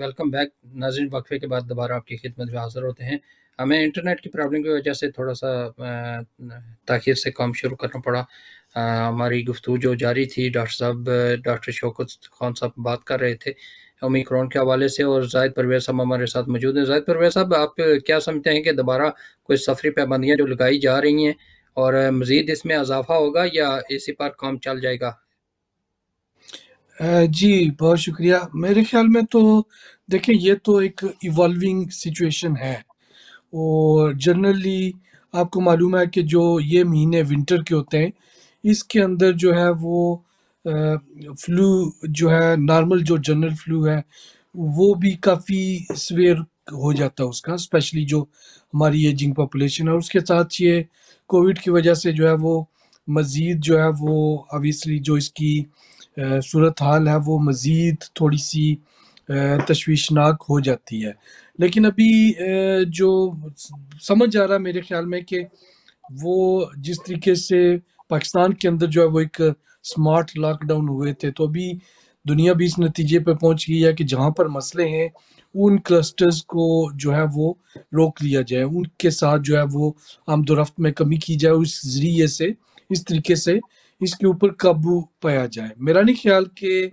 Welcome back ناظرین، وقفے کے بعد دوبارہ آپ کی خدمت میں حاضر ہوتے ہیں۔ ہمیں انٹرنیٹ کی پرابلم کی وجہ سے تھوڑا سا تاخیر سے کام شروع کرنا پڑا۔ ہماری گفتگو جو جاری تھی، ڈاکٹر شوکت خان صاحب بات کر رہے تھے اومیکرون کے حوالے سے، اور زاہد پرویز صاحب ہمارے ساتھ موجود ہیں۔ زاہد پرویز صاحب، آپ کیا سمجھتے ہیں کہ دوبارہ کوئی سفری پابندیاں جو لگائی جا رہی ہیں اور مزید اس میں اضافہ ہوگا یا اسی پر کام چل جائے گا؟ جی بہت شکریہ۔ میرے خیال میں تو دیکھیں، یہ تو ایک ایوالونگ سچویشن ہے، اور جنرلی آپ کو معلوم ہے کہ جو یہ مہینے ونٹر کے ہوتے ہیں، اس کے اندر جو ہے وہ فلو جو ہے نارمل، جو جنرل فلو ہے وہ بھی کافی سویئر ہو جاتا ہے اس کا، اسپیشلی جو ہماری ایجنگ پاپولیشن ہے۔ اور اس کے ساتھ یہ کووڈ کی وجہ سے جو ہے وہ مزید جو ہے وہ obviously جو اس کی صورتحال ہے وہ مزید تھوڑی سی تشویشناک ہو جاتی ہے۔ لیکن ابھی جو سمجھ آ رہا ہے میرے خیال میں کہ وہ جس طریقے سے پاکستان کے اندر جو ہے وہ ایک سمارٹ لاک ڈاؤن ہوئے تھے، تو ابھی دنیا بھی اس نتیجے پہ پہنچ گئی ہے کہ جہاں پر مسئلے ہیں ان کلسٹرز کو جو ہے وہ روک لیا جائے، ان کے ساتھ جو ہے وہ آمد و رفت میں کمی کی جائے، اس ذریعے سے اس طریقے سے اس کے اوپر قابو پایا جائے۔ میرا نہیں خیال کہ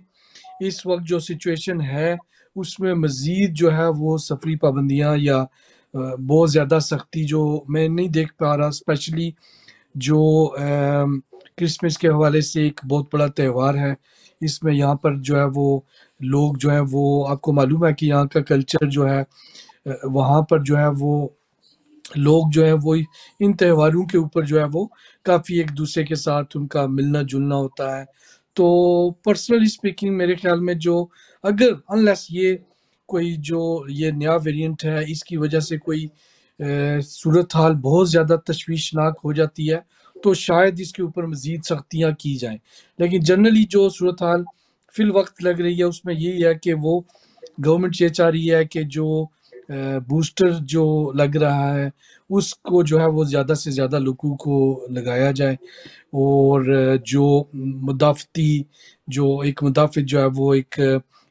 اس وقت جو سچویشن ہے اس میں مزید جو ہے وہ سفری پابندیاں یا بہت زیادہ سختی جو میں نہیں دیکھ پا رہا، اسپیشلی جو کرسمس کے حوالے سے ایک بہت بڑا تہوار ہے، اس میں یہاں پر جو ہے وہ لوگ جو ہے وہ، آپ کو معلوم ہے کہ یہاں کا کلچر جو ہے وہاں پر جو ہے وہ لوگ جو ہے وہ ان تہواروں کے اوپر جو ہے وہ کافی ایک دوسرے کے ساتھ ان کا ملنا جلنا ہوتا ہے۔ تو پرسنلی اسپیکنگ میرے خیال میں جو اگر انلیس یہ کوئی جو یہ نیا ویریئنٹ ہے اس کی وجہ سے کوئی صورتحال بہت زیادہ تشویشناک ہو جاتی ہے تو شاید اس کے اوپر مزید سختیاں کی جائیں، لیکن جنرلی جو صورتحال فی الوقت لگ رہی ہے اس میں یہی ہے کہ وہ گورنمنٹ یہ چاہ رہی ہے کہ جو بوسٹر جو لگ رہا ہے اس کو جو ہے وہ زیادہ سے زیادہ لوگوں کو لگایا جائے، اور جو مدافعتی جو ایک مدافعت جو ہے وہ ایک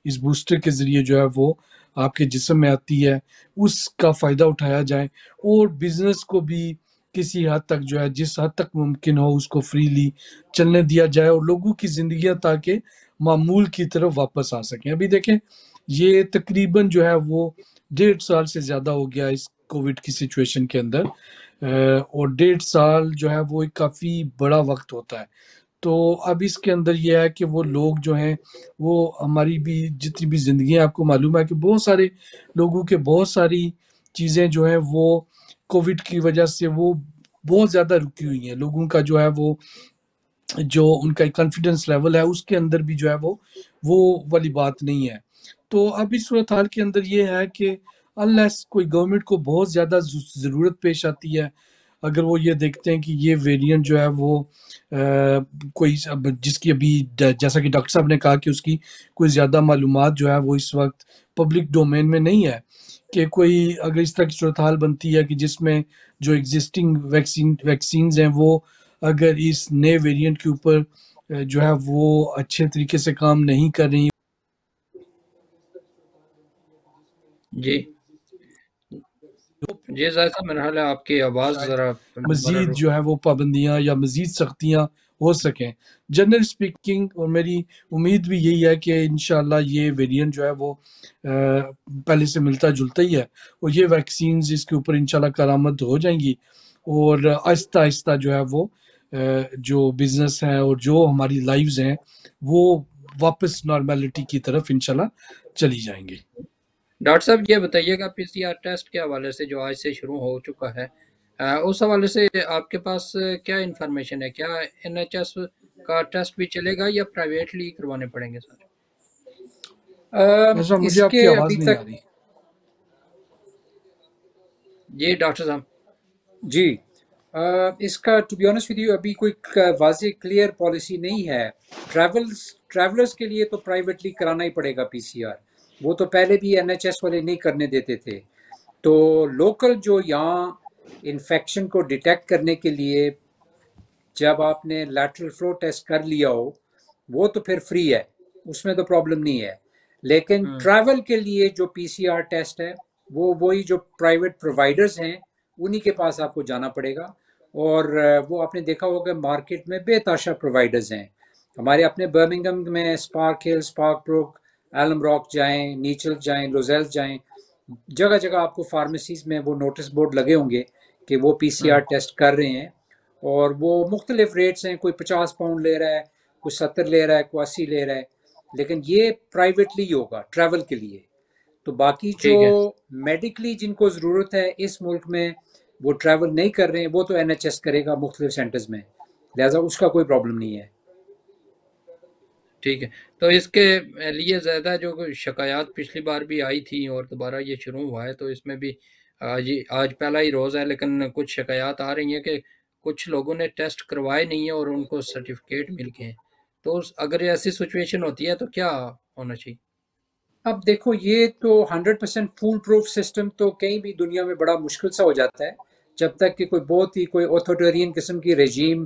اس بوسٹر کے ذریعے جو ہے وہ آپ کے جسم میں آتی ہے اس کا فائدہ اٹھایا جائے، اور بزنس کو بھی کسی حد تک جو ہے جس حد تک ممکن ہو اس کو فریلی چلنے دیا جائے، اور لوگوں کی زندگیاں تاکہ معمول کی طرف واپس آ سکیں۔ ابھی دیکھیں یہ تقریباً جو ہے وہ 1.5 سال سے زیادہ ہو گیا اس کووڈ کی سچویشن کے اندر، اور 1.5 سال جو ہے وہ ایک کافی بڑا وقت ہوتا ہے۔ تو اب اس کے اندر یہ ہے کہ وہ لوگ جو ہیں وہ ہماری بھی جتنی بھی زندگیاں، آپ کو معلوم ہے کہ بہت سارے لوگوں کے بہت ساری چیزیں جو ہیں وہ کووڈ کی وجہ سے وہ بہت زیادہ رکی ہوئی ہیں، لوگوں کا جو ہے وہ جو ان کا کانفیڈنس لیول ہے اس کے اندر بھی جو ہے وہ والی بات نہیں ہے۔ تو اب اس صورتحال کے اندر یہ ہے کہ انلیس کوئی گورنمنٹ کو بہت زیادہ ضرورت پیش آتی ہے، اگر وہ یہ دیکھتے ہیں کہ یہ ویریئنٹ جو ہے وہ کوئی جس کی ابھی جیسا کہ ڈاکٹر صاحب نے کہا کہ اس کی کوئی زیادہ معلومات جو ہے وہ اس وقت پبلک ڈومین میں نہیں ہے، کہ کوئی اگر اس طرح کی صورتحال بنتی ہے کہ جس میں جو ایگزسٹنگ ویکسینز ہیں وہ اگر اس نئے ویریئنٹ کے اوپر جو ہے وہ اچھے طریقے سے کام نہیں کر رہی۔ جی زاہد صاحب، میرا حال ہے آپ کی آواز ذرا مزید جو ہے وہ پابندیاں یا مزید سختیاں ہو سکیں جنرل سپیکنگ، اور میری امید بھی یہی ہے کہ انشاءاللہ یہ ویریئنٹ جو ہے وہ پہلے سے ملتا جلتا ہی ہے، اور یہ ویکسینز اس کے اوپر انشاءاللہ کارآمد ہو جائیں گی، اور آہستہ آہستہ جو ہے وہ جو بزنس ہے اور جو ہماری لائیوز ہیں وہ واپس نارمیلٹی کی طرف انشاءاللہ چلی جائیں گی۔ ڈاکٹر صاحب یہ بتائیے گا پی سی آر ٹیسٹ کے حوالے سے جو آج سے شروع ہو چکا ہے، اس حوالے سے آپ کے پاس کیا انفارمیشن ہے؟ کیا این ایچ ایس کا ٹیسٹ بھی چلے گا یا پرائیویٹلی کروانے پڑیں گے سر؟ مجھے آپ کی آواز نہیں آ رہی۔ جی ڈاکٹر صاحب۔ جی اس کا to be honest with you ابھی کوئی واضح کلیئر پالیسی نہیں ہے۔ ٹریولرز کے لیے تو پرائیویٹلی کرانا ہی پڑے گا پی سی آر، وہ تو پہلے بھی این ایچ ایس والے نہیں کرنے دیتے تھے۔ تو لوکل جو یہاں انفیکشن کو ڈیٹیکٹ کرنے کے لیے جب آپ نے لیٹرل فلو ٹیسٹ کر لیا ہو وہ تو پھر فری ہے، اس میں تو پرابلم نہیں ہے۔ لیکن ٹریول کے لیے جو پی سی آر ٹیسٹ ہے وہ وہی جو پرائیویٹ پرووائڈرز ہیں انہی کے پاس آپ کو جانا پڑے گا، اور وہ آپ نے دیکھا ہوگا مارکیٹ میں بے تاشا پرووائڈرز ہیں. ہمارے اپنے برمنگم میں اسپارک ہل، اسپارک بروک، ایلم راک جائیں، نیچل جائیں، لوزیل جائیں، جگہ جگہ آپ کو فارمیسیز میں وہ نوٹس بورڈ لگے ہوں گے کہ وہ پی سی آر ٹیسٹ کر رہے ہیں، اور وہ مختلف ریٹس ہیں، کوئی 50 پاؤنڈ لے رہا ہے، کوئی 70 لے رہا ہے، کوئی 80 لے رہا ہے، لیکن یہ پرائیویٹلی ہوگا ٹریول کے لیے. تو باقی جو ٹھیک ہے. میڈیکلی جن کو ضرورت ہے اس ملک میں وہ ٹریول نہیں کر رہے ہیں، وہ تو این ایچ ایس کرے گا مختلف سینٹرز میں، لہٰذا اس کا کوئی پرابلم نہیں ہے. ٹھیک ہے. تو اس کے لیے زیادہ جو شکایات پچھلی بار بھی آئی تھی اور دوبارہ یہ شروع ہوا ہے، تو اس میں بھی آج پہلا ہی روز ہے، لیکن کچھ شکایات آ رہی ہیں کہ کچھ لوگوں نے ٹیسٹ کروائے نہیں ہیں اور ان کو سرٹیفکیٹ مل گئے ہیں. تو اگر ایسی سچویشن ہوتی ہے تو کیا ہونا چاہیے؟ اب دیکھو یہ تو 100% فول پروف سسٹم تو کہیں بھی دنیا میں بڑا مشکل سا ہو جاتا ہے جب تک کہ کوئی بہت ہی کوئی اوتھوریٹرین قسم کی رجیم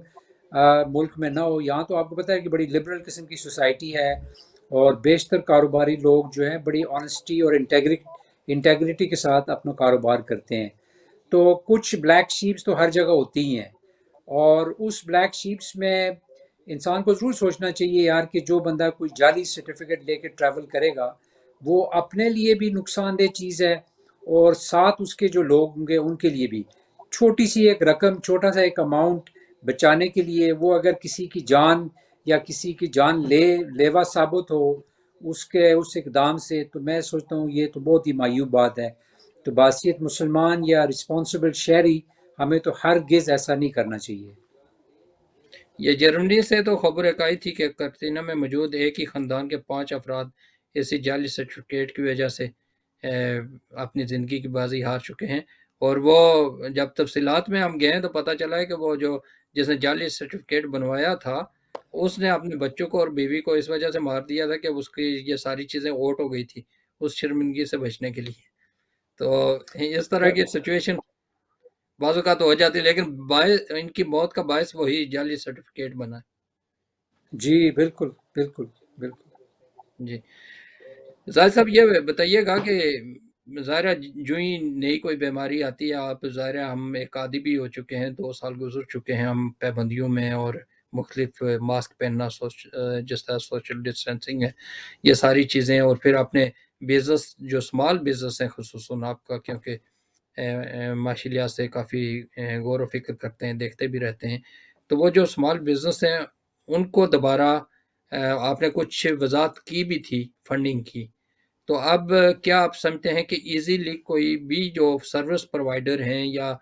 ملک میں نہ ہو. یہاں تو آپ کو پتہ ہے کہ بڑی لبرل قسم کی سوسائٹی ہے، اور بیشتر کاروباری لوگ جو ہیں بڑی آنیسٹی اور انٹیگریٹی کے ساتھ اپنا کاروبار کرتے ہیں. تو کچھ بلیک شیپس تو ہر جگہ ہوتی ہی ہیں، اور اس بلیک شیپس میں انسان کو ضرور سوچنا چاہیے یار کہ جو بندہ کوئی جعلی سرٹیفکیٹ لے کے ٹریول کرے گا وہ اپنے لیے بھی نقصان دہ چیز ہے، اور ساتھ اس کے جو لوگ ہوں گے ان کے لیے بھی. چھوٹی سی ایک رقم، چھوٹا سا ایک اماؤنٹ بچانے کے لیے وہ اگر کسی کی جان یا کسی کی جان لیوا ثابت ہو اس اقدام سے، تو میں سوچتا ہوں یہ تو بہت ہی معیوب بات ہے. تو بحیثیت مسلمان یا رسپانسبل شہری ہمیں تو ہرگز ایسا نہیں کرنا چاہیے. یہ جرمنی سے تو خبر ایک آئی تھی کہ کرتینہ میں موجود ایک ہی خاندان کے 5 افراد اسی جعلی سرٹیفکیٹ کی وجہ سے اپنی زندگی کی بازی ہار چکے ہیں. اور وہ جب تفصیلات میں ہم گئے تو پتہ چلا ہے کہ وہ جس نے جعلی سرٹیفکیٹ بنوایا تھا اس نے اپنے بچوں کو اور بیوی کو اس وجہ سے مار دیا تھا کہ اس کی یہ ساری چیزیں اوٹ ہو گئی تھی اس شرمندگی سے بچنے کے لیے. تو اس طرح کی سچویشن بعض اوقات ہو جاتی ہے، لیکن ان کی موت کا باعث وہی جعلی سرٹیفکیٹ بنا ہے. جی بالکل بالکل بالکل. جی زاہد صاحب یہ بتائیے گا کہ ظاہرہ جو ہی نئی کوئی بیماری آتی ہے، آپ ظاہرہ ہم ایک عادی بھی ہو چکے ہیں، 2 سال گزر چکے ہیں ہم پابندیوں میں اور مختلف ماسک پہننا، جس طرح سوشل ڈسٹینسنگ ہے، یہ ساری چیزیں، اور پھر اپنے بزنس جو اسمال بزنس ہیں خصوصاً آپ کا، کیونکہ معاشی لحاظ سے کافی غور و فکر کرتے ہیں، دیکھتے بھی رہتے ہیں، تو وہ جو اسمال بزنس ہیں ان کو دوبارہ آپ نے کچھ وضاحت کی بھی تھی فنڈنگ کی، تو اب کیا آپ سمجھتے ہیں کہ ایزیلی کوئی بھی جو سروس پرووائڈر ہیں یا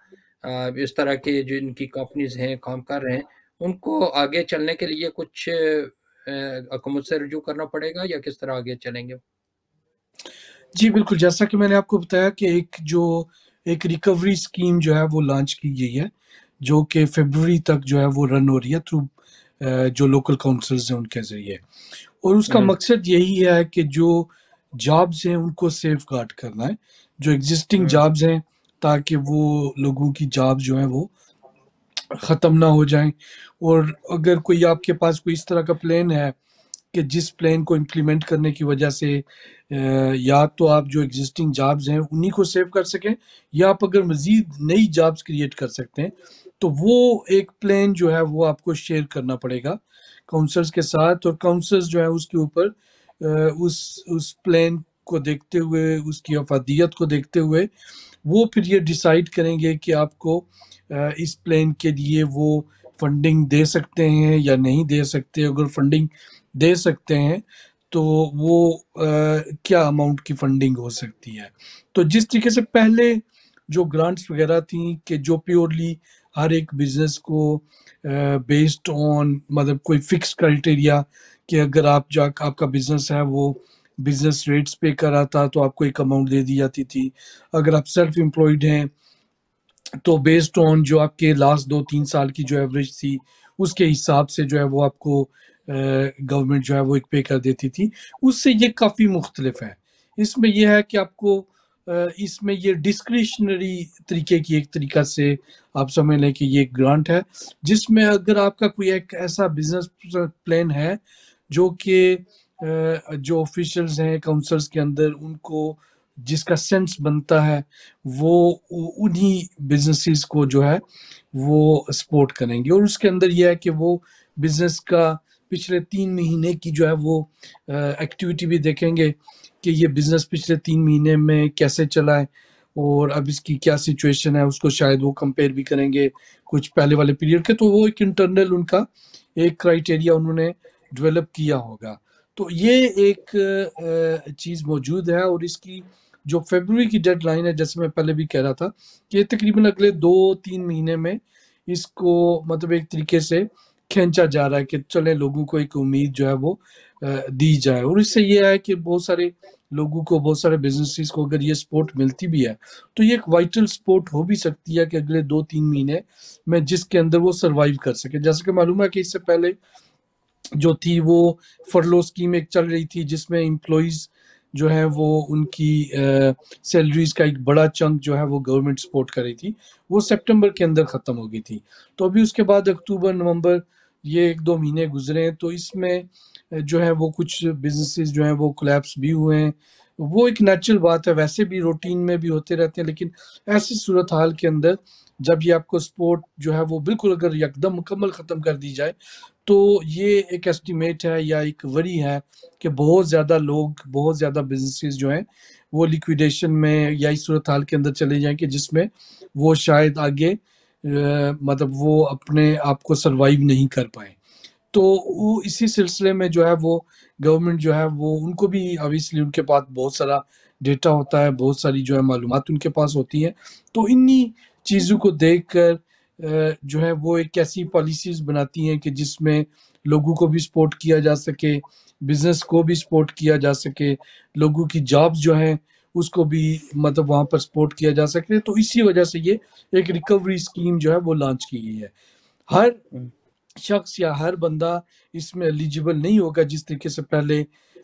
اس طرح کے جو ان کی کمپنیز ہیں کام کر رہے ہیں ان کو آگے چلنے کے لیے کچھ حکومت سے رجوع کرنا پڑے گا یا کس طرح آگے چلیں گے؟ جی بالکل، جیسا کہ میں نے آپ کو بتایا کہ ایک ریکوری اسکیم جو ہے وہ لانچ کی گئی ہے، جو کہ فیبروری تک جو ہے وہ رن ہو رہی ہے تھرو جو لوکل کاؤنسلز ہیں ان کے ذریعے، اور اس کا مقصد یہی ہے کہ جو جابز ہیں ان کو سیف گارڈ کرنا ہے، جو ایگزسٹنگ جابز ہیں، تاکہ وہ لوگوں کی جاب جو ہیں وہ ختم نہ ہو جائیں. اور اگر کوئی آپ کے پاس کوئی اس طرح کا پلان ہے کہ جس پلان کو امپلیمنٹ کرنے کی وجہ سے یا تو آپ جو ایگزسٹنگ جابز ہیں انہی کو سیو کر سکیں، یا آپ اگر مزید نئی جابز کریٹ کر سکتے ہیں، تو وہ ایک پلان جو ہے وہ آپ کو شیئر کرنا پڑے گا کاؤنسلز کے ساتھ، اور کاؤنسلز جو ہے اس کے اوپر اس پلان کو دیکھتے ہوئے، اس کی افادیت کو دیکھتے ہوئے وہ پھر یہ ڈیسائیڈ کریں گے کہ آپ کو اس پلان کے لیے وہ فنڈنگ دے سکتے ہیں یا نہیں دے سکتے. اگر فنڈنگ دے سکتے ہیں تو وہ کیا اماؤنٹ کی فنڈنگ ہو سکتی ہے. تو جس طریقے سے پہلے جو گرانٹس وغیرہ تھیں کہ جو پیورلی ہر ایک بزنس کو بیسڈ آن مطلب کوئی فکس کرائٹیریا کہ اگر آپ کا بزنس ہے وہ بزنس ریٹس پے کر رہا تھا تو آپ کو ایک اماؤنٹ دے دی جاتی تھی. اگر آپ سیلف امپلائڈ ہیں تو بیسڈ آن جو آپ کے لاسٹ 2-3 سال کی جو ایوریج تھی اس کے حساب سے جو ہے وہ آپ کو گورنمنٹ جو ہے وہ ایک پے کر دیتی تھی. اس سے یہ کافی مختلف ہے. اس میں یہ ہے کہ آپ کو اس میں یہ ڈسکریشنری طریقے کی ایک طریقہ سے آپ سمجھ لیں کہ یہ ایک گرانٹ ہے، جس میں اگر آپ کا کوئی ایک ایسا بزنس پلان ہے جو کہ جو آفیشلز ہیں کاؤنسلز کے اندر ان کو جس کا سینس بنتا ہے وہ انہی بزنسز کو جو ہے وہ سپورٹ کریں گے، اور اس کے اندر یہ ہے کہ وہ بزنس کا پچھلے 3 مہینے کی جو ہے وہ ایکٹیویٹی بھی دیکھیں گے کہ یہ بزنس پچھلے 3 مہینے میں کیسے چلا ہے اور اب اس کی کیا سچویشن ہے، اس کو شاید وہ کمپیئر بھی کریں گے کچھ پہلے والے پیریڈ کے، تو وہ ایک انٹرنل ان کا ایک کرائٹیریا انہوں نے ڈیولپ کیا ہوگا۔ تو یہ ایک چیز موجود ہے، اور اس کی جو فیبروری کی ڈیڈ لائن ہے جیسے میں پہلے بھی کہہ رہا تھا کہ یہ تقریباً اگلے 2-3 مہینے میں اس کو مطلب ایک طریقے سے کھینچا جا رہا ہے کہ چلے لوگوں کو ایک امید جو ہے وہ دی جائے، اور اس سے یہ ہے کہ بہت سارے لوگوں کو بہت سارے بزنسز کو اگر یہ سپورٹ ملتی بھی ہے تو یہ ایک وائٹل سپورٹ ہو بھی سکتی ہے کہ اگلے 2-3 مہینے میں جس کے اندر وہ سروائیو کر سکے۔ جیسے کہ معلوم ہے کہ اس سے پہلے جو تھی وہ فرلو اسکیم ایک چل رہی تھی جس میں امپلائیز جو ہیں وہ ان کی سیلریز کا ایک بڑا چنک جو ہے وہ گورنمنٹ سپورٹ کر رہی تھی، وہ سپٹمبر کے اندر ختم ہو گئی تھی۔ تو ابھی اس کے بعد اکتوبر نومبر یہ 1-2 مہینے گزرے ہیں، تو اس میں جو ہے وہ کچھ بزنسز جو ہیں وہ کولیپس بھی ہوئے ہیں۔ وہ ایک نیچرل بات ہے، ویسے بھی روٹین میں بھی ہوتے رہتے ہیں، لیکن ایسی صورتحال کے اندر جب یہ آپ کو سپورٹ جو ہے وہ بالکل اگر یکدم مکمل ختم کر دی جائے تو یہ ایک ایسٹیمیٹ ہے یا ایک وری ہے کہ بہت زیادہ لوگ بہت زیادہ بزنسز جو ہیں وہ لیکویڈیشن میں یا اس صورتحال کے اندر چلے جائیں کہ جس میں وہ شاید آگے مطلب وہ اپنے آپ کو سروائیو نہیں کر پائیں۔ تو وہ اسی سلسلے میں جو ہے وہ گورنمنٹ جو ہے وہ ان کو بھی obviously ان کے پاس بہت سارا ڈیٹا ہوتا ہے، بہت ساری جو ہے معلومات ان کے پاس ہوتی ہیں، تو انہی چیزوں کو دیکھ کر جو ہے وہ ایک ایسی پالیسیز بناتی ہیں کہ جس میں لوگوں کو بھی سپورٹ کیا جا سکے، بزنس کو بھی سپورٹ کیا جا سکے، لوگوں کی جابز جو ہیں اس کو بھی مطلب وہاں پر سپورٹ کیا جا سکے۔ تو اسی وجہ سے یہ ایک ریکوری اسکیم جو ہے وہ لانچ کی گئی ہے۔ ہر شخص یا ہر بندہ اس میں ایلیجیبل نہیں ہوگا جس طریقے سے پہلے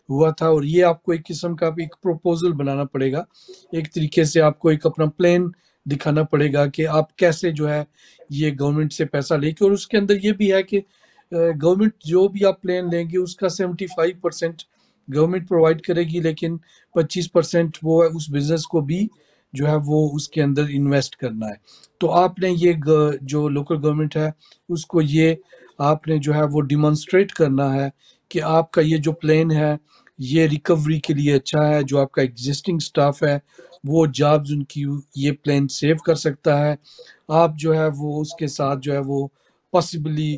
ہوا تھا، اور یہ آپ کو ایک قسم کا ایک پروپوزل بنانا پڑے گا، ایک طریقے سے آپ کو ایک اپنا پلان دکھانا پڑے گا کہ آپ کیسے جو ہے یہ گورنمنٹ سے پیسہ لے کے، اور اس کے اندر یہ بھی ہے کہ گورنمنٹ جو بھی آپ پلان لیں گے اس کا 75% گورنمنٹ پرووائڈ کرے گی، لیکن 25% وہ اس بزنس کو بھی جو ہے وہ اس کے اندر انویسٹ کرنا ہے۔ تو آپ نے یہ جو لوکل گورنمنٹ ہے اس کو یہ آپ نے جو ہے وہ ڈیمانسٹریٹ کرنا ہے کہ آپ کا یہ جو پلان ہے یہ ریکوری کے لیے اچھا ہے، جو آپ کا ایگزسٹنگ سٹاف ہے وہ جابز ان کی یہ پلان سیو کر سکتا ہے، آپ جو ہے وہ اس کے ساتھ جو ہے وہ پاسبلی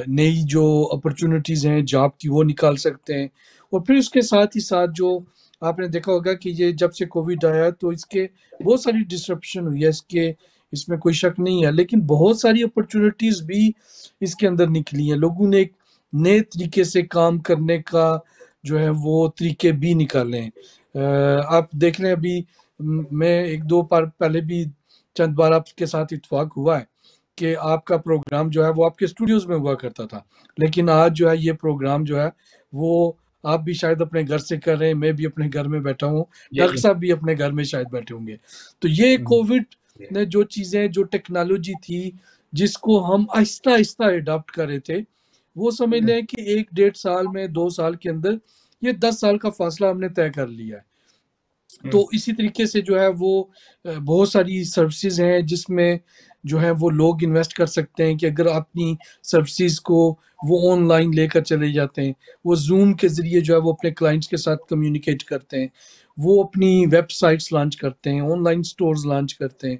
نئی جو اپرچونٹیز ہیں جاب کی وہ نکال سکتے ہیں۔ اور پھر اس کے ساتھ ہی ساتھ جو آپ نے دیکھا ہوگا کہ یہ جب سے کووڈ آیا تو اس کے بہت ساری ڈسرپشن ہوئی ہے، اس میں کوئی شک نہیں ہے، لیکن بہت ساری اپرچونٹیز بھی اس کے اندر نکلی ہیں، لوگوں نے ایک نئے طریقے سے کام کرنے کا جو ہے وہ طریقے بھی نکالے ہیں۔ آپ دیکھ لیں ابھی میں 1-2 بار پہلے بھی چند بار آپ کے ساتھ اتفاق ہوا ہے کہ آپ کا پروگرام جو ہے وہ آپ کے اسٹوڈیوز میں ہوا کرتا تھا، لیکن آج جو ہے یہ پروگرام جو ہے وہ آپ بھی شاید اپنے گھر سے کر رہے ہیں، میں بھی اپنے گھر میں بیٹھا ہوں، ڈاکٹر صاحب بھی اپنے گھر میں شاید بیٹھے ہوں گے۔ تو یہ کووڈ نے جو چیزیں جو ٹیکنالوجی تھی جس کو ہم آہستہ آہستہ اڈاپٹ کر رہے تھے، وہ سمجھ لیں کہ 1-1.5 سال میں 2 سال کے اندر یہ 10 سال کا فاصلہ ہم نے طے کر لیا ہے۔ تو اسی طریقے سے جو ہے وہ بہت ساری سروسز ہیں جس میں جو ہے وہ لوگ انویسٹ کر سکتے ہیں کہ اگر اپنی سروسز کو وہ آن لائن لے کر چلے جاتے ہیں، وہ زوم کے ذریعے جو ہے وہ اپنے کلائنٹس کے ساتھ کمیونیکیٹ کرتے ہیں، وہ اپنی ویب سائٹس لانچ کرتے ہیں، آن لائن سٹورز لانچ کرتے ہیں،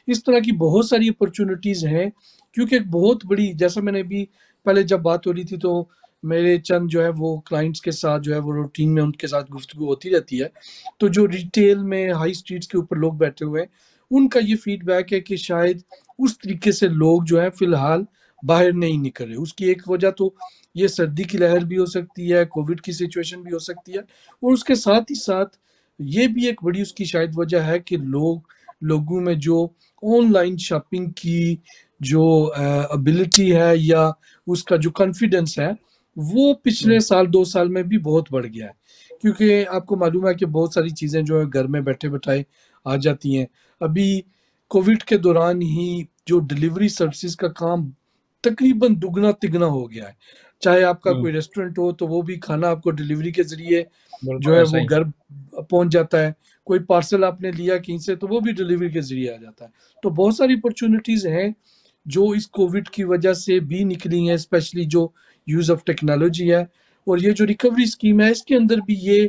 اس طرح کی بہت ساری اپرچونٹیز ہیں۔ کیونکہ ایک بہت بڑی جیسا میں نے بھی پہلے جب بات ہو رہی تھی تو میرے چند جو ہے وہ کلائنٹس کے ساتھ جو ہے وہ روٹین میں ان کے ساتھ گفتگو ہوتی رہتی ہے، تو جو ریٹیل میں ہائی اسٹریٹس کے اوپر لوگ بیٹھے ہوئے ہیں ان کا یہ فیڈ بیک ہے کہ شاید اس طریقے سے لوگ جو ہیں فی الحال باہر نہیں نکل رہے۔ اس کی ایک وجہ تو یہ سردی کی لہر بھی ہو سکتی ہے، کووڈ کی سچویشن بھی ہو سکتی ہے، اور اس کے ساتھ ہی ساتھ یہ بھی ایک بڑی اس کی شاید وجہ ہے کہ لوگوں میں جو آن لائن شاپنگ کی جو ابیلٹی ہے یا اس کا جو کانفیڈنس ہے وہ پچھلے سال 2 سال میں بھی بہت بڑھ گیا ہے، کیونکہ آپ کو معلوم ہے کہ بہت ساری چیزیں جو ہے گھر میں بیٹھے بٹھائے آ جاتی ہیں۔ ابھی کووڈ کے دوران ہی جو ڈیلیوری سروسز کا کام تقریباً دگنا تگنا ہو گیا ہے۔ چاہے آپ کا ہوں، کوئی ریسٹورینٹ ہو تو وہ بھی کھانا آپ کو ڈلیوری کے ذریعے جو بالکل ہے ایسا وہ ہی. گھر پہنچ جاتا ہے. کوئی پارسل آپ نے لیا کہیں سے تو وہ بھی ڈلیوری کے ذریعے آ جاتا ہے. تو بہت ساری اپرچونیٹیز ہیں جو اس کووڈ کی وجہ سے بھی نکلی ہیں، اسپیشلی جو یوز آف ٹیکنالوجی ہے. اور یہ جو ریکوری اسکیم ہے اس کے اندر بھی یہ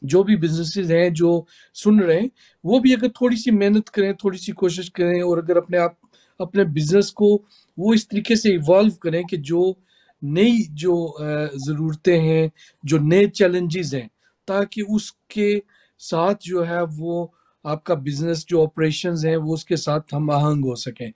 جو بھی بزنسز ہیں جو سن رہے ہیں وہ بھی اگر تھوڑی سی محنت کریں، تھوڑی سی کوشش کریں، اور اگر اپنے بزنس کو وہ اس طریقے سے ایوالو کریں کہ جو نئی جو ضرورتیں ہیں، جو نئے چیلنجز ہیں، تاکہ اس کے ساتھ جو ہے وہ آپ کا بزنس جو آپریشنز ہیں وہ اس کے ساتھ ہم آہنگ ہو سکیں.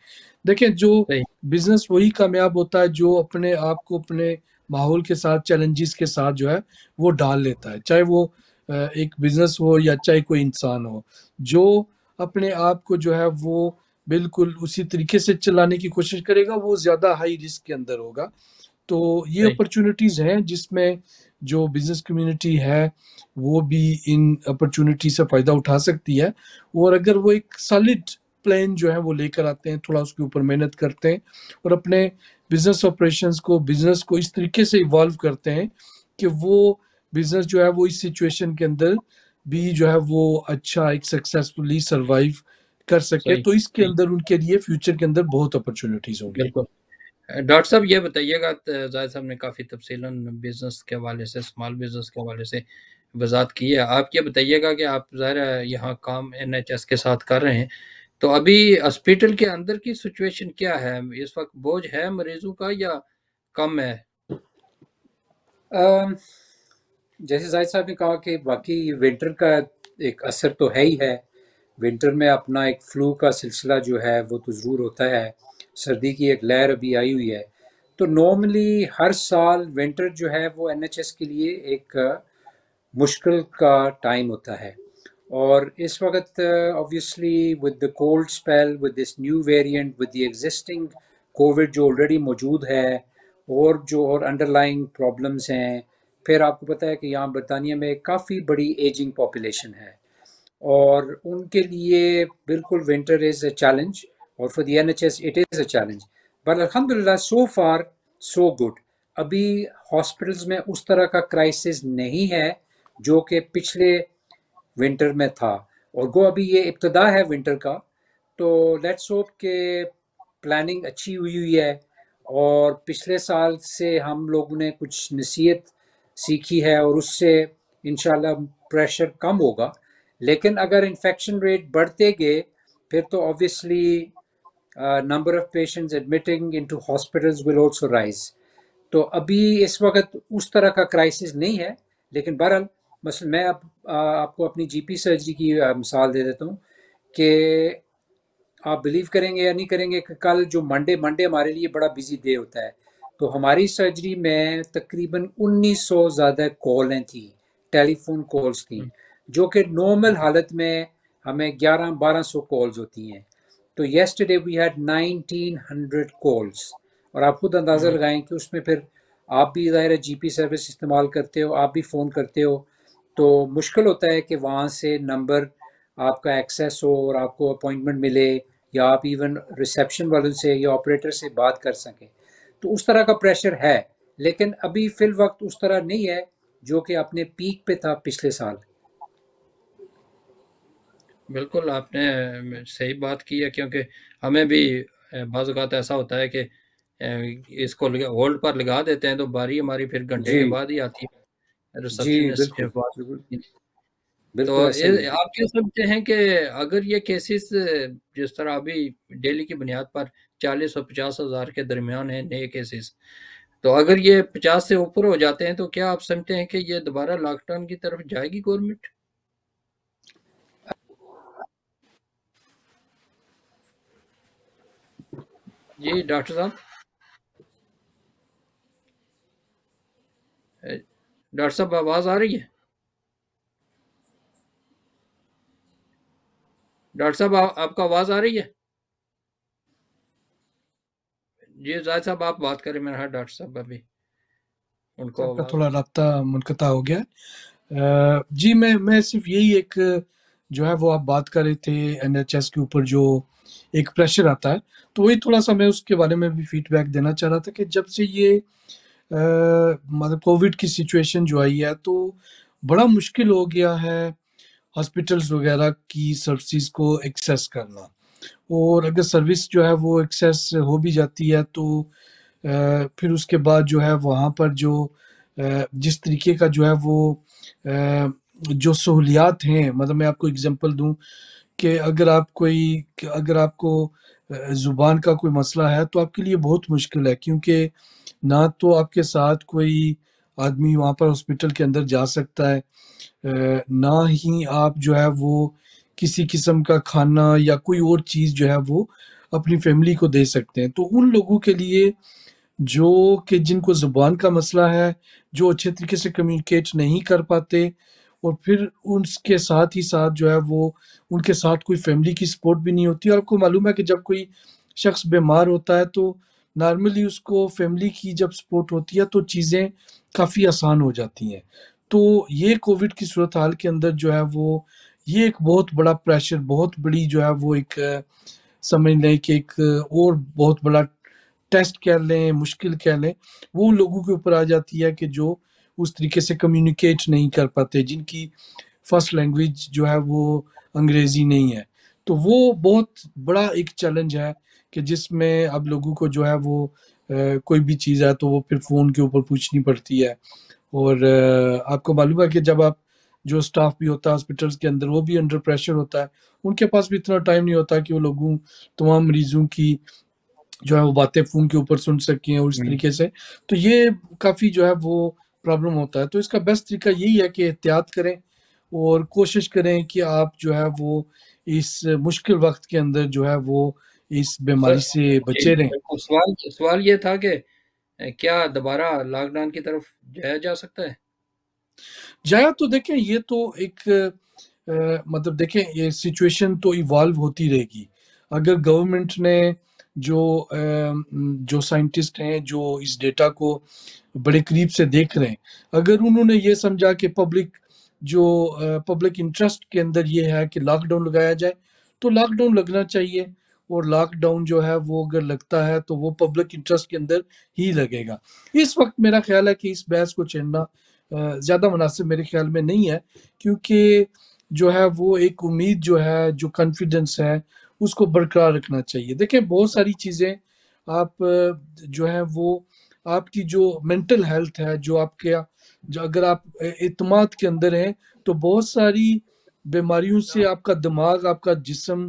دیکھیں جو صحیح. بزنس وہی کامیاب ہوتا ہے جو اپنے آپ کو اپنے ماحول کے ساتھ، چیلنجز کے ساتھ جو ہے وہ ڈال لیتا ہے، چاہے وہ ایک بزنس ہو یا چاہے کوئی انسان ہو. جو اپنے آپ کو جو ہے وہ بالکل اسی طریقے سے چلانے کی کوشش کرے گا وہ زیادہ ہائی رسک کے اندر ہوگا. تو یہ صحیح. اپرچونیٹیز ہیں جس میں جو بزنس کمیونٹی ہے وہ بھی ان اپرچونیٹی سے فائدہ اٹھا سکتی ہے. اور اگر وہ ایک سالڈ پلان جو ہے وہ لے کر آتے ہیں، تھوڑا اس کے اوپر محنت کرتے ہیں اور اپنے بزنس آپریشنز کو، بزنس کو اس طریقے سے ایوالو کرتے ہیں کہ وہ بزنس جو ہے وہ اس سچویشن کے اندر بھی جو ہے وہ اچھا ایک سکسیسفلی سروائیو کر سکے، صحیح. تو اس کے صحیح. اندر ان کے لیے فیوچر کے اندر بہت اپرچونیٹیز ہوں گی. بالکل. ڈاکٹر صاحب یہ بتائیے گا، زاہد صاحب نے کافی تفصیلاً بزنس کے حوالے سے، اسمال بزنس کے حوالے سے وضاحت کی ہے. آپ یہ بتائیے گا کہ آپ ظاہر ہے یہاں کام NHS کے ساتھ کر رہے ہیں، تو ابھی ہاسپٹل کے اندر کی سچویشن کیا ہے اس وقت؟ بوجھ ہے مریضوں کا یا کم ہے؟ جیسے زاہد صاحب نے کہا کہ باقی ونٹر کا ایک اثر تو ہے ہی ہے. ونٹر میں اپنا ایک فلو کا سلسلہ جو ہے وہ تو ضرور ہوتا ہے. سردی کی ایک لہر ابھی آئی ہوئی ہے. تو نارملی ہر سال ونٹر جو ہے وہ NHS کے لیے ایک مشکل کا ٹائم ہوتا ہے. اور اس وقت obviously with the cold spell, with this new variant, with the existing Covid جو آلریڈی موجود ہے اور انڈرلائنگ پرابلمس ہیں. پھر آپ کو پتہ ہے کہ یہاں برطانیہ میں کافی بڑی ایجنگ پاپولیشن ہے اور ان کے لیے بالکل ونٹر از اے چیلنج، اور for the NHS it is a challenge. But الحمدللہ سو فار سو گڈ. ابھی ہاسپٹلس میں اس طرح کا کرائسس نہیں ہے جو کہ پچھلے ونٹر میں تھا، اور گو ابھی یہ ابتدا ہے ونٹر کا. تو لیٹس ہوپ کہ پلاننگ اچھی ہوئی ہے اور پچھلے سال سے ہم لوگوں نے کچھ نصیحت سیکھی ہے اور اس سے انشاءاللہ پریشر کم ہوگا. لیکن اگر انفیکشن ریٹ بڑھتے گئے پھر تو obviously number of patients admitting into hospitals will also rise. تو ابھی اس وقت اس طرح کا کرائسس نہیں ہے. لیکن بہرحال مثلا میں اب آپ کو اپنی GP سرجری کی مثال دے دیتا ہوں کہ آپ بلیو کریں گے یا نہیں کریں گے کہ کل جو منڈے ہمارے لیے بڑا بزی ڈے ہوتا ہے. تو ہماری سرجری میں تقریباً 1900 زیادہ کالیں تھیں، ٹیلی فون کالز تھیں، جو کہ نارمل حالت میں ہمیں 1100-1200 کالز ہوتی ہیں. تو یسٹرڈے وی ہیڈ 1900 کالز. اور آپ خود اندازہ لگائیں کہ اس میں پھر آپ بھی ظاہر ہے GP سروس استعمال کرتے ہو، آپ بھی فون کرتے ہو، تو مشکل ہوتا ہے کہ وہاں سے نمبر آپ کا ایکسیس ہو اور آپ کو اپوائنٹمنٹ ملے یا آپ ایون ریسیپشن والوں سے یا آپریٹر سے بات کر سکیں. تو اس طرح کا پریشر ہے، لیکن ابھی فی الوقت اس طرح نہیں ہے جو کہ اپنے پیک پہ تھا پچھلے سال. بالکل آپ نے صحیح بات کی ہے، کیونکہ ہمیں بھی بعض اوقات ایسا ہوتا ہے کہ اس کو ہولڈ پر لگا دیتے ہیں تو باری ہماری پھر گھنٹے کے جی بعد ہی آتی ہے جی ریسپشنسٹ کے بالکل پاس. بالکل تو بالکل ایسا ہی ہے. آپ کیا سمجھتے ہیں کہ اگر یہ کیسز جس طرح ابھی ڈیلی کی بنیاد پر 40 اور 50 ہزار کے درمیان ہیں نئے کیسز، تو اگر یہ 50 سے اوپر ہو جاتے ہیں تو کیا آپ سمجھتے ہیں کہ یہ دوبارہ لاک ڈاؤن کی طرف جائے گی گورنمنٹ؟ جی ڈاکٹر صاحب، ڈاکٹر صاحب آواز آ رہی ہے؟ ڈاکٹر صاحب آپ کا آواز آ رہی ہے؟ جی زاہد صاحب آپ بات کریں، میرا ڈاکٹر صاحب ابھی ان کو آپ کا آواز. تھوڑا رابطہ منقطع ہو گیا. جی میں صرف یہی ایک جو ہے وہ آپ بات کر رہے تھے NHS کے اوپر جو ایک پریشر آتا ہے، تو وہی تھوڑا سا میں اس کے بارے میں بھی فیڈ بیک دینا چاہ رہا تھا کہ جب سے یہ مطلب کووڈ کی سچویشن جو آئی ہے تو بڑا مشکل ہو گیا ہے ہاسپٹلس وغیرہ کی سروسز کو ایکسیس کرنا، اور اگر سروس جو ہے وہ ایکسیس ہو بھی جاتی ہے تو پھر اس کے بعد جو ہے وہاں پر جو جس طریقے کا جو ہے وہ جو سہولیات ہیں، مطلب میں آپ کو اگزامپل دوں کہ اگر آپ کو زبان کا کوئی مسئلہ ہے تو آپ کے لیے بہت مشکل ہے، کیونکہ نہ تو آپ کے ساتھ کوئی آدمی وہاں پر ہاسپٹل کے اندر جا سکتا ہے، نہ ہی آپ جو ہے وہ کسی قسم کا کھانا یا کوئی اور چیز جو ہے وہ اپنی فیملی کو دے سکتے ہیں۔ تو ان لوگوں کے لیے جو کہ جن کو زبان کا مسئلہ ہے، جو اچھے طریقے سے کمیونیکیٹ نہیں کر پاتے، اور پھر اس کے ساتھ ہی ساتھ جو ہے وہ ان کے ساتھ کوئی فیملی کی سپورٹ بھی نہیں ہوتی، اور آپ کو معلوم ہے کہ جب کوئی شخص بیمار ہوتا ہے تو نارملی اس کو فیملی کی جب سپورٹ ہوتی ہے تو چیزیں کافی آسان ہو جاتی ہیں۔ تو یہ کووڈ کی صورتحال کے اندر جو ہے وہ یہ ایک بہت بڑا پریشر، بہت بڑی جو ہے وہ ایک سمجھ لیں کہ ایک اور بہت بڑا ٹیسٹ کہہ لیں، مشکل کہہ لیں، وہ ان لوگوں کے اوپر آ جاتی ہے کہ جو اس طریقے سے کمیونیکیٹ نہیں کر پاتے، جن کی فرسٹ لینگویج جو ہے وہ انگریزی نہیں ہے۔ تو وہ بہت بڑا ایک چیلنج ہے کہ جس میں اب لوگوں کو جو ہے وہ کوئی بھی چیز ہے تو وہ پھر فون کے اوپر پوچھنی پڑتی ہے، اور آپ کو معلوم ہے کہ جب آپ جو سٹاف بھی ہوتا ہے ہاسپٹلس کے اندر وہ بھی انڈر پریشر ہوتا ہے، ان کے پاس بھی اتنا ٹائم نہیں ہوتا کہ وہ لوگوں تمام مریضوں کی جو ہے وہ باتیں فون کے اوپر سن سکیں اور اس طریقے سے، تو یہ کافی جو ہے وہ پرابلم ہوتا ہے۔ تو اس کا بیسٹ طریقہ یہی ہے کہ احتیاط کریں اور کوشش کریں کہ آپ جو ہے وہ اس مشکل وقت کے اندر جو ہے وہ اس سر بیماری سے جی بچے رہیں۔ بالکل، سوال یہ تھا کہ کیا دوبارہ لاک ڈاؤن کی طرف جایا جا سکتا ہے؟ جایا تو دیکھیں یہ تو ایک مطلب دیکھیں یہ سچویشن تو ایوالو ہوتی رہے گی۔ اگر گورنمنٹ نے جو سائنٹسٹ ہیں جو اس ڈیٹا کو بڑے قریب سے دیکھ رہے ہیں، اگر انہوں نے یہ سمجھا کہ پبلک انٹرسٹ کے اندر یہ ہے کہ لاک ڈاؤن لگایا جائے تو لاک ڈاؤن لگنا چاہیے، اور لاک ڈاؤن جو ہے وہ اگر لگتا ہے تو وہ پبلک انٹرسٹ کے اندر ہی لگے گا۔ اس وقت میرا خیال ہے کہ اس بحث کو چھیڑنا زیادہ مناسب میرے خیال میں نہیں ہے، کیونکہ جو ہے وہ ایک امید جو ہے، جو کانفیڈنس ہے، اس کو برقرار رکھنا چاہیے۔ دیکھیں بہت ساری چیزیں آپ جو ہے وہ آپ کی جو مینٹل ہیلتھ ہے، جو آپ کے اگر آپ اعتماد کے اندر ہیں تو بہت ساری بیماریوں سے آپ کا دماغ، آپ کا جسم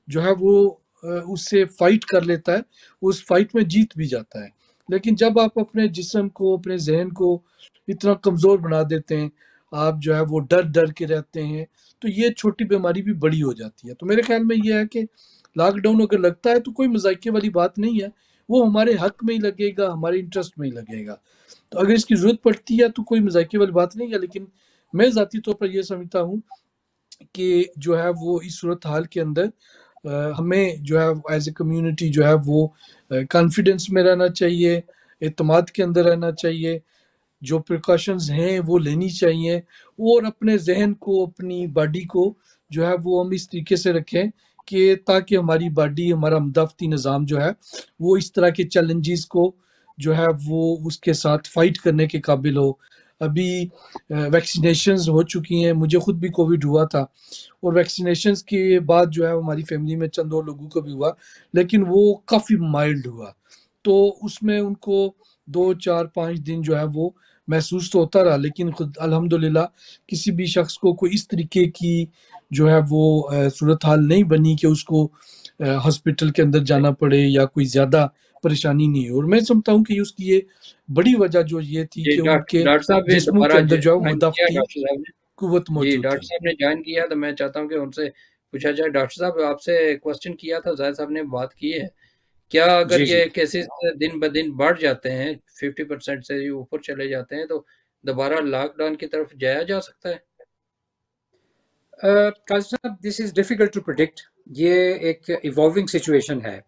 جو ہے وہ اس سے فائٹ کر لیتا ہے، اس فائٹ میں جیت بھی جاتا ہے۔ لیکن جب آپ اپنے جسم کو، اپنے ذہن کو اتنا کمزور بنا دیتے ہیں، آپ جو ہے وہ ڈر کے رہتے ہیں، تو یہ چھوٹی بیماری بھی بڑی ہو جاتی ہے۔ تو میرے خیال میں یہ ہے کہ لاک ڈاؤن اگر لگتا ہے تو کوئی مذائقے والی بات نہیں ہے، وہ ہمارے حق میں ہی لگے گا، ہمارے انٹرسٹ میں ہی لگے گا۔ تو اگر اس کی ضرورت پڑتی ہے تو کوئی مذائقے والی بات نہیں ہے، لیکن میں ذاتی طور پر یہ سمجھتا ہوں کہ جو ہے وہ اس صورتحال کے اندر ہمیں جو ہے ایز اے کمیونٹی جو ہے وہ کانفیڈنس میں رہنا چاہیے، اعتماد کے اندر رہنا چاہیے، جو پریکاشنز ہیں وہ لینی چاہیے، اور اپنے ذہن کو، اپنی باڈی کو جو ہے وہ ہم اس طریقے سے رکھیں کہ تاکہ ہماری باڈی، ہمارا مدافعتی نظام جو ہے وہ اس طرح کے چیلنجز کو جو ہے وہ اس کے ساتھ فائٹ کرنے کے قابل ہو۔ ابھی ویکسینیشنز ہو چکی ہیں، مجھے خود بھی کووڈ ہوا تھا، اور ویکسینیشنز کے بعد جو ہے ہماری فیملی میں چند اور لوگوں کو بھی ہوا، لیکن وہ کافی مائلڈ ہوا، تو اس میں ان کو 2 4 5 دن جو ہے وہ محسوس تو ہوتا رہا، لیکن خود الحمدللہ کسی بھی شخص کو کوئی اس طریقے کی جو ہے وہ صورتحال نہیں بنی کہ اس کو ہاسپٹل کے اندر جانا پڑے یا کوئی زیادہ پریشانی نہیں ہے۔ اور میں سمجھتا ہوں کہ اس کی یہ بڑی وجہ جو یہ تھی جی کہ ان کے ڈاکٹر صاحب نے جسموں کے دوبارہ اندر جو ہے وہ جوائن کیا مدافعتی ڈاکٹر صاحب نے؟ قوت جی موجود ڈاکٹر تھی۔ صاحب نے جوائن کیا تو میں چاہتا ہوں کہ ان سے پوچھا جائے۔ ڈاکٹر صاحب آپ سے کوشچن کیا تھا، زاہد صاحب نے بات کی ہے، کیا اگر جی یہ کیسز دن بدن بڑھ جاتے ہیں، 50% سے اوپر چلے جاتے ہیں، تو دوبارہ لاک ڈاؤن کی طرف جایا جا سکتا ہے؟ قاضی صاحب دس از ڈیفیکلٹ ٹو پرڈکٹ، یہ ایک ایوالونگ سچویشن ہے،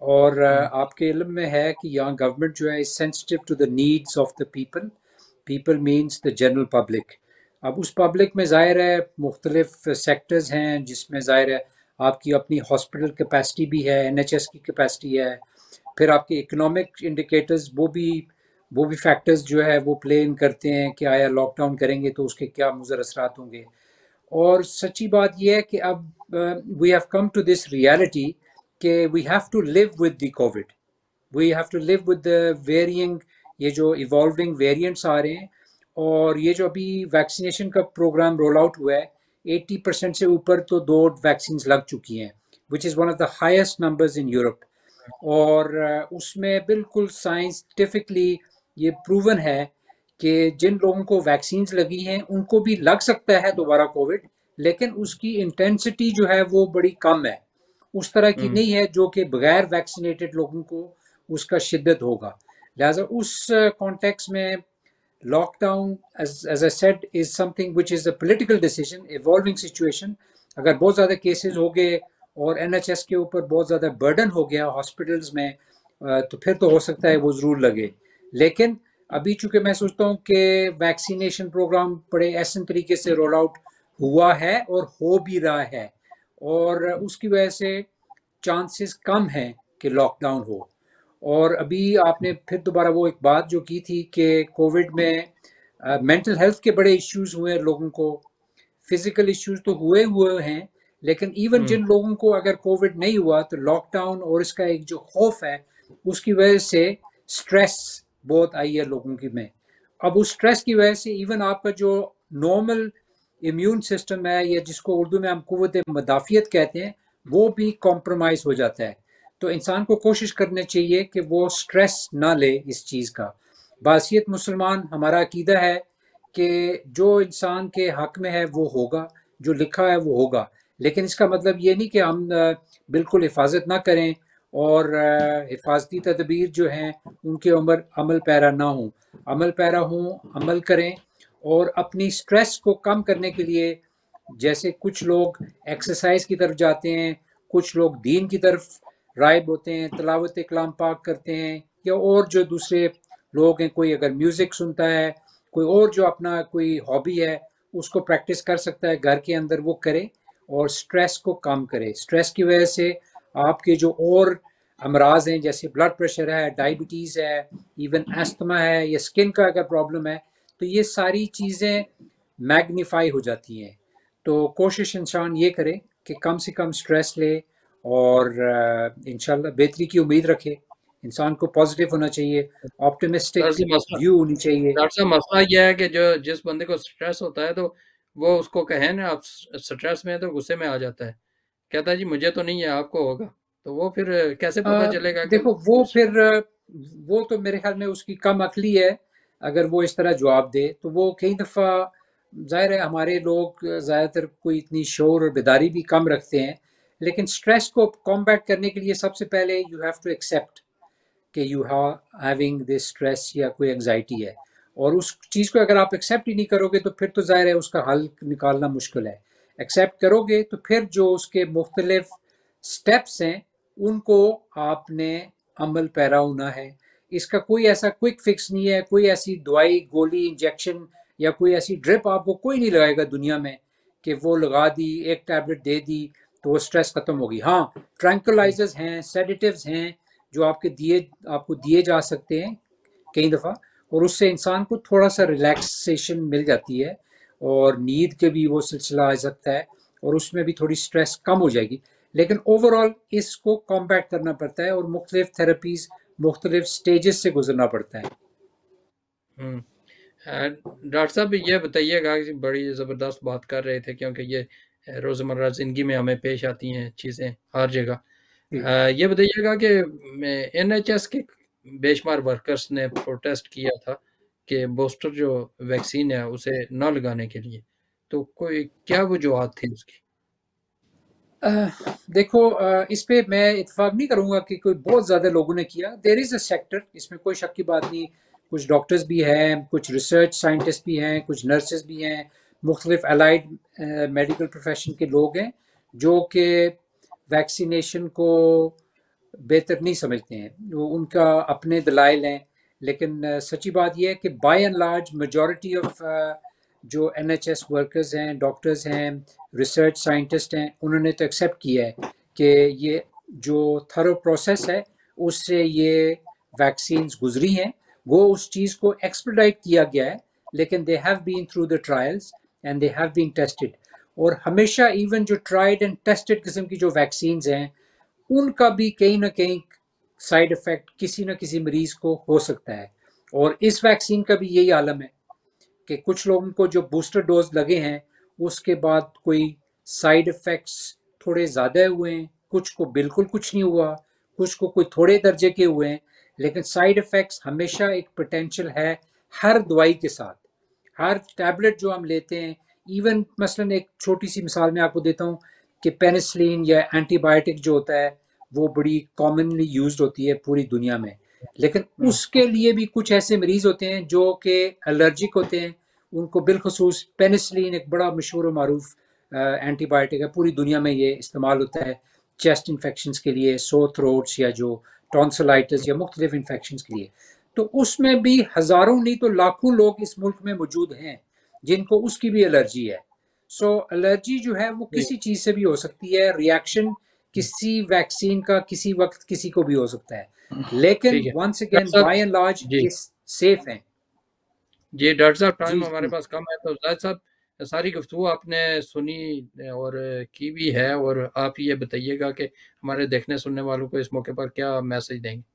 اور آپ کے علم میں ہے کہ یہاں گورنمنٹ جو ہے sensitive to the needs of the people, people means the general public. اب اس پبلک میں ظاہر ہے مختلف سیکٹرز ہیں جس میں ظاہر ہے آپ کی اپنی ہاسپٹل کیپیسٹی بھی ہے، NHS کی کیپیسٹی ہے، پھر آپ کے اکنامک انڈیکیٹرز وہ بھی وہ بھی فیکٹرز جو ہے وہ پلے ان کرتے ہیں کہ آیا لاک ڈاؤن کریں گے تو اس کے کیا مضر اثرات ہوں گے. اور سچی بات یہ ہے کہ اب we have come to this reality کہ we have to live with the covid, we have to live with varying, یہ جو ایوالونگ ویریئنٹس آ رہے ہیں. اور یہ جو ابھی ویکسینیشن کا پروگرام رول آؤٹ ہوا ہے 80% سے اوپر تو 2 ویکسینز لگ چکی ہیں which is one of the highest numbers in Europe. اور اس میں بالکل سائنسٹیفکلی یہ پروون ہے کہ جن لوگوں کو ویکسینز لگی ہیں ان کو بھی لگ سکتا ہے دوبارہ کووڈ، لیکن اس کی انٹینسٹی جو ہے وہ بڑی کم ہے، اس طرح کی نہیں ہے جو کہ بغیر ویکسینیٹڈ لوگوں کو اس کا شدت ہوگا. لہٰذا اس کانٹیکس میں lockdown as I said is something which is a political decision, evolving situation. اگر بہت زیادہ کیسز ہو گئے اور این ایچ ایس کے اوپر بہت زیادہ برڈن ہو گیا ہاسپٹلز میں تو پھر تو ہو سکتا ہے وہ ضرور لگے. لیکن ابھی چونکہ میں سوچتا ہوں کہ ویکسینیشن پروگرام بڑے احسن طریقے سے رول آؤٹ ہوا ہے اور ہو بھی رہا ہے، اور اس کی وجہ سے چانسز کم ہیں کہ لاک ڈاؤن ہو. اور ابھی آپ نے پھر دوبارہ وہ ایک بات جو کی تھی کہ کووڈ میں مینٹل ہیلتھ کے بڑے ایشوز ہوئے لوگوں کو، فزیکل ایشوز تو ہوئے ہیں، لیکن ایون جن لوگوں کو اگر کووڈ نہیں ہوا تو لاک ڈاؤن اور اس کا ایک جو خوف ہے اس کی وجہ سے سٹریس بہت آئی ہے لوگوں کی میں. اب اس سٹریس کی وجہ سے ایون آپ کا جو نارمل امیون سسٹم ہے یا جس کو اردو میں ہم قوت مدافعت کہتے ہیں وہ بھی کمپرومائز ہو جاتا ہے. تو انسان کو کوشش کرنی چاہیے کہ وہ سٹریس نہ لے اس چیز کا. بحیثیت مسلمان ہمارا عقیدہ ہے کہ جو انسان کے حق میں ہے وہ ہوگا، جو لکھا ہے وہ ہوگا، لیکن اس کا مطلب یہ نہیں کہ ہم بالکل حفاظت نہ کریں اور حفاظتی تدابیر جو ہیں ان کے عمل پیرا نہ ہوں. عمل پیرا ہوں، عمل کریں، اور اپنی سٹریس کو کم کرنے کے لیے جیسے کچھ لوگ ایکسرسائز کی طرف جاتے ہیں، کچھ لوگ دین کی طرف رائب ہوتے ہیں، تلاوت کلام پاک کرتے ہیں، یا اور جو دوسرے لوگ ہیں، کوئی اگر میوزک سنتا ہے، کوئی اور جو اپنا کوئی ہابی ہے اس کو پریکٹس کر سکتا ہے گھر کے اندر، وہ کرے اور سٹریس کو کم کرے. سٹریس کی وجہ سے آپ کے جو اور امراض ہیں جیسے بلڈ پریشر ہے، ڈائبٹیز ہے، ایون ایستما ہے، یا سکن کا اگر پرابلم ہے تو یہ ساری چیزیں میگنیفائی ہو جاتی ہیں. تو کوشش انسان یہ کرے کہ کم سے کم سٹریس لے اور انشاءاللہ بہتری کی امید رکھے. انسان کو پازیٹیو ہونا چاہیے، آپٹیمسٹک ویو ہونی چاہیے. ڈاکٹر صاحب مسئلہ یہ ہے کہ جس بندے کو سٹریس ہوتا ہے تو وہ اس کو کہیں نا آپ سٹریس میں ہے تو غصے میں آ جاتا ہے، کہتا ہے جی مجھے تو نہیں ہے آپ کو ہوگا، تو وہ پھر کیسے پتہ چلے گا؟ دیکھو وہ تو میرے خیال میں اس کی کم عقلی ہے اگر وہ اس طرح جواب دے. تو وہ کئی دفعہ ظاہر ہے ہمارے لوگ زیادہ تر کوئی اتنی شعور اور بیداری بھی کم رکھتے ہیں، لیکن سٹریس کو کمبیٹ کرنے کے لیے سب سے پہلے یو ہیو ٹو ایکسیپٹ کہ یو ہیونگ دس اسٹریس یا کوئی انگزائٹی ہے، اور اس چیز کو اگر آپ ایکسیپٹ ہی نہیں کرو گے تو پھر تو ظاہر ہے اس کا حل نکالنا مشکل ہے. ایکسیپٹ کرو گے تو پھر جو اس کے مختلف سٹیپس ہیں ان کو آپ نے عمل پیرا ہونا ہے. اس کا کوئی ایسا کوئک فکس نہیں ہے، کوئی ایسی دوائی گولی انجیکشن یا کوئی ایسی ڈرپ آپ کو کوئی نہیں لگائے گا دنیا میں کہ وہ لگا دی، ایک ٹیبلٹ دے دی تو وہ سٹریس ختم ہوگی. ہاں ٹرینکولائزرز ہیں، سیڈیٹیوز ہیں جو آپ کو دیے جا سکتے ہیں کئی دفعہ، اور اس سے انسان کو تھوڑا سا ریلیکسیشن مل جاتی ہے اور نیند کے بھی وہ سلسلہ آ سکتا ہے اور اس میں بھی تھوڑی سٹریس کم ہو جائے گی. لیکن اوور آل اس کو کمبیٹ کرنا پڑتا ہے اور مختلف تھراپیز مختلف سٹیجز سے گزرنا پڑتا ہے. ڈاکٹر صاحب یہ بتائیے گا، بڑی زبردست بات کر رہے تھے کیونکہ یہ روزمرہ زندگی میں ہمیں پیش آتی ہیں چیزیں ہر جگہ. یہ بتائیے گا کہ این ایچ ایس کے بے شمار ورکرز نے پروٹیسٹ کیا تھا کہ بوسٹر جو ویکسین ہے اسے نہ لگانے کے لیے، تو کوئی کیا وجوہات تھی اس کی؟ دیکھو اس پہ میں اتفاق نہیں کروں گا کہ کوئی بہت زیادہ لوگوں نے کیا. دیر از اے سیکٹر، اس میں کوئی شک کی بات نہیں. کچھ ڈاکٹرز بھی ہیں، کچھ ریسرچ سائنٹسٹ بھی ہیں، کچھ نرسز بھی ہیں، مختلف الائڈ میڈیکل پروفیشن کے لوگ ہیں جو کہ ویکسینیشن کو بہتر نہیں سمجھتے ہیں. ان کا اپنے دلائل ہیں، لیکن سچی بات یہ ہے کہ by and large majority of جو این ایچ ایس ورکرز ہیں، ڈاکٹرز ہیں، ریسرچ سائنٹسٹ ہیں، انہوں نے تو ایکسیپٹ کیا ہے کہ یہ جو تھرو پروسیس ہے اس سے یہ ویکسینز گزری ہیں وہ اس چیز کو ایکسپیڈائٹ کیا گیا ہے، لیکن they have been through the trials and they have been tested. اور ہمیشہ ایون جو ٹرائیڈ اینڈ ٹیسٹڈ قسم کی جو ویکسینز ہیں ان کا بھی کہیں نہ کہیں سائیڈ افیکٹ کسی نہ کسی مریض کو ہو سکتا ہے. اور اس ویکسین کا بھی یہی عالم ہے کہ کچھ لوگوں کو جو بوسٹر ڈوز لگے ہیں اس کے بعد کوئی سائیڈ افیکٹس تھوڑے زیادہ ہوئے ہیں، کچھ کو بالکل کچھ نہیں ہوا، کچھ کو کوئی تھوڑے درجے کے ہوئے ہیں. لیکن سائیڈ افیکٹس ہمیشہ ایک پوٹینشیل ہے ہر دوائی کے ساتھ. ہر ٹیبلٹ جو ہم لیتے ہیں، ایون مثلاً ایک چھوٹی سی مثال میں آپ کو دیتا ہوں کہ پینسلین یا اینٹی بایوٹک جو ہوتا ہے وہ بڑی کامنلی یوزڈ ہوتی ہے پوری دنیا میں، لیکن اس کے لیے بھی کچھ ایسے مریض ہوتے ہیں جو کہ الرجک ہوتے ہیں. ان کو بالخصوص پینسلین ایک بڑا مشہور و معروف اینٹی بایوٹک ہے، پوری دنیا میں یہ استعمال ہوتا ہے چیسٹ انفیکشنز کے لیے، سو تھروٹس یا جو ٹونسلائٹس یا مختلف انفیکشنز کے لیے. تو اس میں بھی ہزاروں نہیں تو لاکھوں لوگ اس ملک میں موجود ہیں جن کو اس کی بھی الرجی ہے. سو الرجی جو ہے وہ کسی چیز سے بھی ہو سکتی ہے، ریاکشن کسی ویکسین کا کسی وقت کسی کو بھی ہو سکتا ہے، لیکن ٹھیک ہے ونس ڈاکٹر اگین صاحب. بائی اینڈ لارج جی یہ سیف ہیں. جی ڈاکٹر صاحب ٹائم جی ہمارے جی پاس کم ہے، تو زاہد صاحب ساری گفتگو آپ نے سنی اور کی بھی ہے، اور آپ یہ بتائیے گا کہ ہمارے دیکھنے سننے والوں کو اس موقع پر کیا میسج دیں گے؟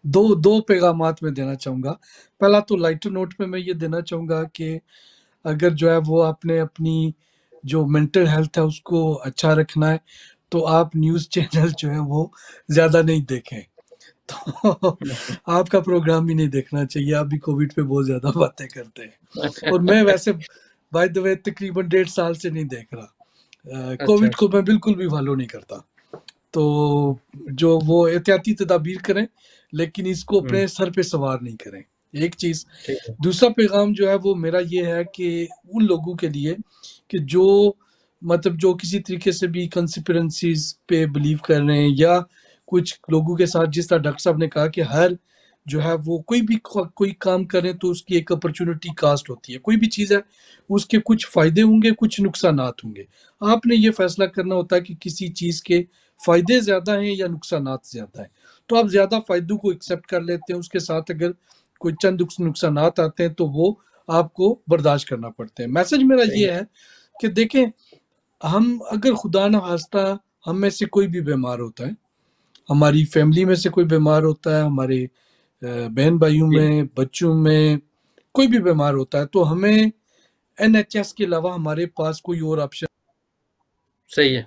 دو پیغامات میں دینا چاہوں گا. پہلا تو لائٹر نوٹ میں میں یہ دینا چاہوں گا کہ اگر جو ہے وہ آپ نے اپنی جو مینٹل ہیلتھ ہے اس کو اچھا رکھنا ہے تو آپ نیوز چینل جو ہے وہ زیادہ نہیں دیکھیں. تو آپ کا پروگرام ہی نہیں دیکھنا چاہیے، آپ بھی کووڈ پہ بہت زیادہ باتیں کرتے ہیں. اور میں ویسے بائی دا وے تقریباً 1.5 سال سے نہیں دیکھ رہا. اچھا کووڈ کو میں بالکل بھی فالو نہیں کرتا. تو جو وہ احتیاطی تدابیر کریں لیکن اس کو اپنے سر پہ سوار نہیں کریں، ایک چیز. ٹھیک ہے. دوسرا پیغام جو ہے وہ میرا یہ ہے کہ ان لوگوں کے لیے کہ جو مطلب جو کسی طریقے سے بھی کنسپیرنسیز پہ بلیو کر رہے ہیں، یا کچھ لوگوں کے ساتھ جس طرح ڈاکٹر صاحب نے کہا کہ ہر جو ہے وہ کوئی کام کریں تو اس کی ایک اپرچونٹی کاسٹ ہوتی ہے. کوئی بھی چیز ہے اس کے کچھ فائدے ہوں گے، کچھ نقصانات ہوں گے. آپ نے یہ فیصلہ کرنا ہوتا ہے کہ کسی چیز کے فائدے زیادہ ہیں یا نقصانات زیادہ ہیں. تو آپ زیادہ فائدوں کو ایکسیپٹ کر لیتے ہیں، اس کے ساتھ اگر کوئی چند نقصانات آتے ہیں تو وہ آپ کو برداشت کرنا پڑتے ہیں. میسج میرا یہ ہے کہ دیکھیں، ہم اگر خدا نہ خواستہ ہم میں سے کوئی بھی بیمار ہوتا ہے، ہماری فیملی میں سے کوئی بیمار ہوتا ہے، ہمارے بہن بھائیوں میں، بچوں میں کوئی بھی بیمار ہوتا ہے، تو ہمیں NHS کے علاوہ ہمارے پاس کوئی اور آپشن. صحیح ہے.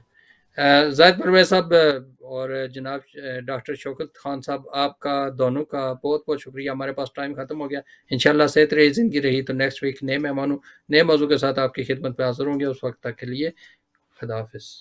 زاہد پرویز صاحب اور جناب ڈاکٹر شوکت خان صاحب، آپ کا دونوں کا بہت بہت شکریہ. ہمارے پاس ٹائم ختم ہو گیا. انشاءاللہ صحت رہی زندگی رہی تو نیکسٹ ویک نئے مہمانوں نئے موضوع کے ساتھ آپ کی خدمت پہ حاضر ہوں گے. اس وقت تک کے لیے خدا حافظ.